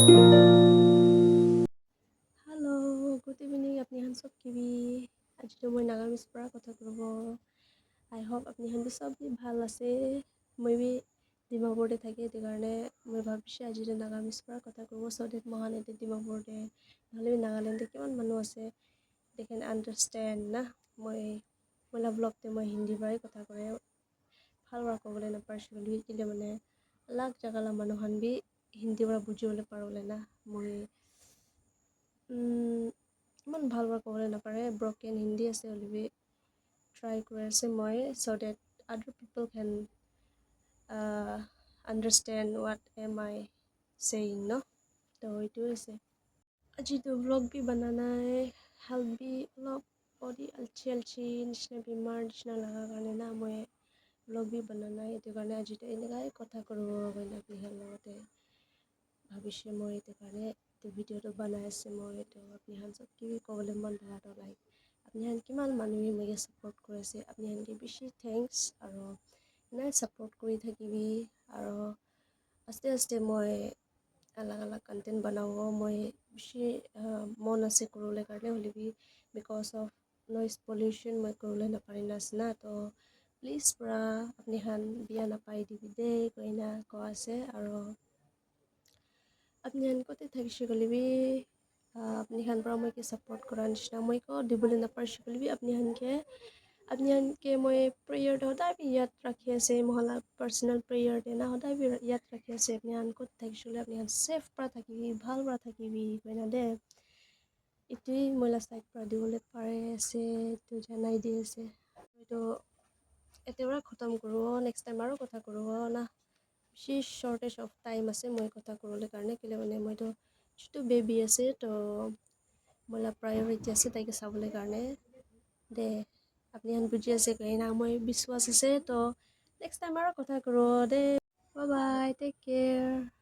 Hello, good evening. আপনি হান সব কিবি আজি তো মই নাগামিজ পৰা কথা কব I hope আপনি হান সব ভাল আছে মই বি ডিমাপুৰতে থাকি এটো কাৰণে মই ভাবিছো আজি তো নাগামিজ পৰা কথা কব so that মহান এতে ডিমাপুৰতে নহলে নাগালেণ্ডে কিমান মানুহ আছে they can understand না মই মলা ব্লগতে মই হিন্দী পৰাই কথা কৰে ভাল ৰা কবলে নাপাৰছো কিলে মানে লাখ জাগালা মানুহন বি হিন্দী পৰা বুজিবলে পাৰলে না মই ইমান ভাল ক'বলৈ নাপাৰে ব্ৰকেন হিন্দী আছে অলৰেডি ট্ৰাই কৰি আছে মই so that other people can understand what am I saying no তো এইটো আছে আজি তো ব্লগ भी बनाना है हेल्थ भी অলপ body আলচি নিচিনা বেমাৰ নিচিনা লগা কাৰণে না মই ব্লগ भी बनाना है এইটো কাৰণে আজি তো এনেকাই কথা কৰিব গৈ আপনি লগতে ভাবিছে মই এইটো কাৰণে ভিডিঅ'টো বনাই আছে মই এইটো আপনি হান সব কি ক'বলৈ মন ভালো লাইক আপনি হান কিমান মানুহে মোক সাপোৰ্ট কৰি আছে আপনি হানকে বেছি থ্যাঙ্কস আৰু নাই সাপোৰ্ট কৰি থাকিবি আৰু আস্তে আস্তে মই अलग कंटेंट बनाओ मैं बेसी मन আছে करले কাৰণে হলিবি बिकॉज ऑफ नॉइज पोल्यूशन मैं करले नापारि नासना तो प्लीज पुरा अपनी हान बिया नापाई दिबि दे कइना को আছে আৰু আপনি হান কতে থাকিছে গলিবি আপনি হান পৰা মই কি সাপোৰ্ট কৰা নিচিনা মই কো দিবলে নাপাৰছি গলিবি আপনি হানকে মই প্ৰেয়াৰ সদায় ইয়াত ৰাখি আছে মহলা পাৰ্সোনাল প্ৰেয়াৰ দেনা সদায় ইয়াত ৰাখি আছে আপনি হান কত থাকিছিলে আপনি হান সেফ পৰা থাকিবি ভাল পৰা থাকিবি কইনা দে ইটোই মই লাইক পৰা দিবলে পাৰে আছে তো জানাই দি আছে তো এতেৰা খতম কৰো নেক্সট টাইম আৰু কথা কৰো না she shortage of time আছে মই কথা করলে কারণে কেলে মানে মই তো ছোট বেবি আছে তো মোলা প্রায়োরিটি আছে তাইকে চাবলে কারণে দে আপনি হান বুঝি আছে কইনা মই বিশ্বাস আছে তো নেক্সট টাইম আৰু কথা কৰো দে বাই বাই টেক কেয়াৰ